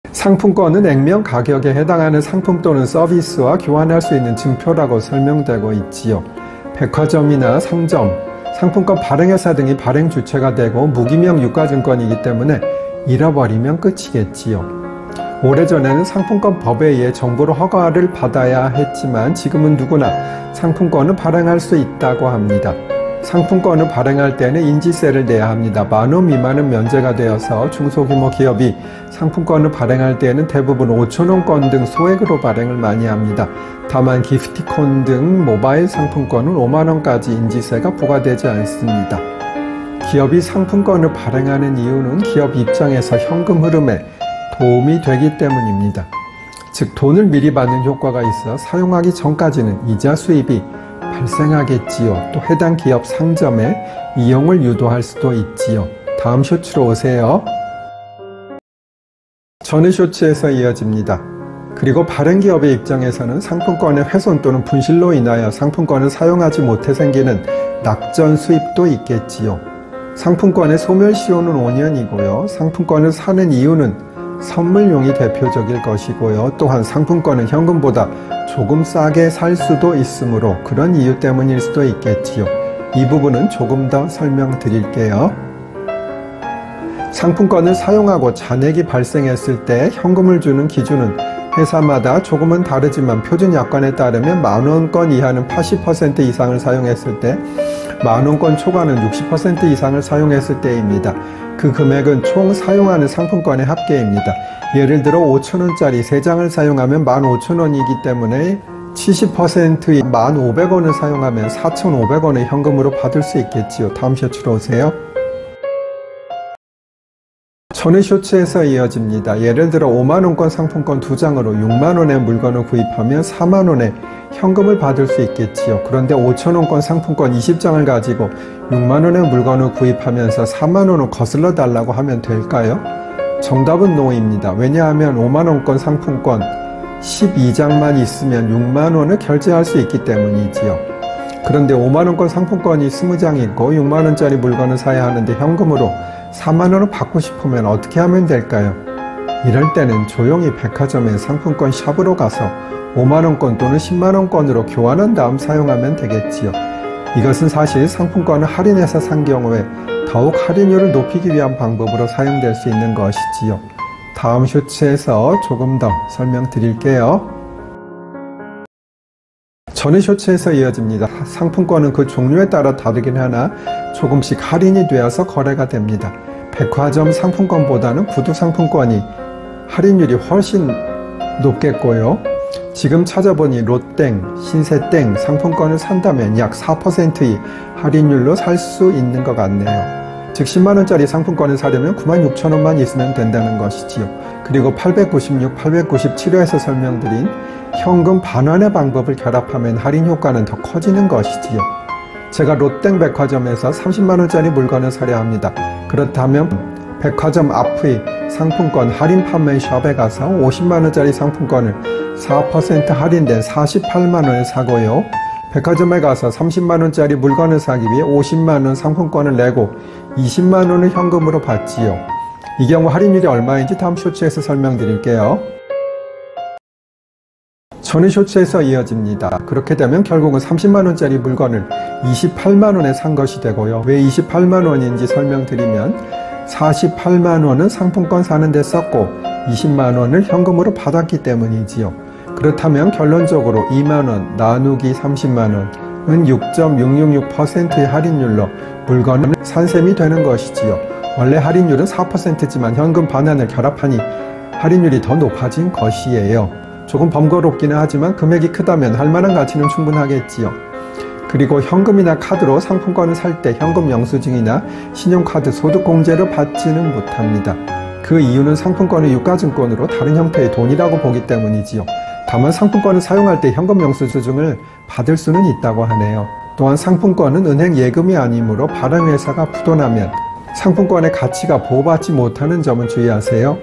상품권은 액면 가격에 해당하는 상품 또는 서비스와 교환할 수 있는 증표라고 설명되고 있지요. 백화점이나 상점, 상품권 발행회사 등이 발행 주체가 되고 무기명 유가증권이기 때문에 잃어버리면 끝이겠지요. 오래전에는 상품권 법에 의해 정부로 허가를 받아야 했지만 지금은 누구나 상품권을 발행할 수 있다고 합니다. 상품권을 발행할 때는 인지세를 내야 합니다. 10,000원 미만은 면제가 되어서 중소규모 기업이 상품권을 발행할 때는 대부분 5,000원권 등 소액으로 발행을 많이 합니다. 다만 기프티콘 등 모바일 상품권은 50,000원까지 인지세가 부과되지 않습니다. 기업이 상품권을 발행하는 이유는 기업 입장에서 현금 흐름에 도움이 되기 때문입니다. 즉 돈을 미리 받는 효과가 있어 사용하기 전까지는 이자 수입이 발생하겠지요. 또 해당 기업 상점에 이용을 유도할 수도 있지요. 다음 쇼츠로 오세요. 전후 쇼츠에서 이어집니다. 그리고 발행 기업의 입장에서는 상품권의 훼손 또는 분실로 인하여 상품권을 사용하지 못해 생기는 낙전 수입도 있겠지요. 상품권의 소멸시효는 5년이고요. 상품권을 사는 이유는 선물용이 대표적일 것이고요. 또한 상품권은 현금보다 조금 싸게 살 수도 있으므로 그런 이유 때문일 수도 있겠지요. 이 부분은 조금 더 설명드릴게요. 상품권을 사용하고 잔액이 발생했을 때 현금을 주는 기준은 회사마다 조금은 다르지만 표준 약관에 따르면 10,000원권 이하는 80% 이상을 사용했을 때, 10,000원권 초과는 60% 이상을 사용했을 때입니다. 그 금액은 총 사용하는 상품권의 합계입니다. 예를 들어 5,000원짜리 3장을 사용하면 15,000원이기 때문에 70%의 1,500원을 사용하면 4,500원을 현금으로 받을 수 있겠지요. 다음 쇼츠로 오세요. 전후 쇼츠에서 이어집니다. 예를 들어 50,000원권 상품권 2장으로 60,000원의 물건을 구입하면 40,000원의 현금을 받을 수 있겠지요. 그런데 5,000원권 상품권 20장을 가지고 60,000원의 물건을 구입하면서 40,000원을 거슬러 달라고 하면 될까요? 정답은 노입니다. 왜냐하면 50,000원권 상품권 12장만 있으면 60,000원을 결제할 수 있기 때문이지요. 그런데 50,000원권 상품권이 20장 있고 60,000원짜리 물건을 사야 하는데 현금으로 40,000원을 받고 싶으면 어떻게 하면 될까요? 이럴 때는 조용히 백화점의 상품권 샵으로 가서 50,000원권 또는 100,000원권으로 교환한 다음 사용하면 되겠지요. 이것은 사실 상품권을 할인해서 산 경우에 더욱 할인율을 높이기 위한 방법으로 사용될 수 있는 것이지요. 다음 쇼츠에서 조금 더 설명드릴게요. 전후 쇼츠에서 이어집니다. 상품권은 그 종류에 따라 다르긴 하나 조금씩 할인이 되어서 거래가 됩니다. 백화점 상품권보다는 구두 상품권이 할인율이 훨씬 높겠고요. 지금 찾아보니 롯땡, 신세땡 상품권을 산다면 약 4%의 할인율로 살 수 있는 것 같네요. 즉 100,000원짜리 상품권을 사려면 96,000원만 있으면 된다는 것이지요. 그리고 896, 897호에서 설명드린 현금 반환의 방법을 결합하면 할인 효과는 더 커지는 것이지요. 제가 롯땡 백화점에서 30만원짜리 물건을 사려 합니다. 그렇다면 백화점 앞의 상품권 할인 판매 숍에 가서 50만원짜리 상품권을 4% 할인된 48만원에 사고요. 백화점에 가서 30만원짜리 물건을 사기 위해 50만원 상품권을 내고 20만원을 현금으로 받지요. 이 경우 할인율이 얼마인지 다음 쇼츠에서 설명드릴게요. 전후 쇼츠에서 이어집니다. 그렇게 되면 결국은 30만원짜리 물건을 28만원에 산 것이 되고요. 왜 28만원인지 설명드리면 48만원은 상품권 사는 데 썼고 20만원을 현금으로 받았기 때문이지요. 그렇다면 결론적으로 2만원 나누기 30만원은 6.666%의 할인율로 물건을 산 셈이 되는 것이지요. 원래 할인율은 4%지만 현금 반환을 결합하니 할인율이 더 높아진 것이에요. 조금 번거롭기는 하지만 금액이 크다면 할만한 가치는 충분하겠지요. 그리고 현금이나 카드로 상품권을 살 때 현금 영수증이나 신용카드 소득공제를 받지는 못합니다. 그 이유는 상품권을 유가증권으로 다른 형태의 돈이라고 보기 때문이지요. 다만 상품권을 사용할 때 현금 영수증을 받을 수는 있다고 하네요. 또한 상품권은 은행 예금이 아니므로 발행회사가 부도나면 상품권의 가치가 보호받지 못하는 점은 주의하세요.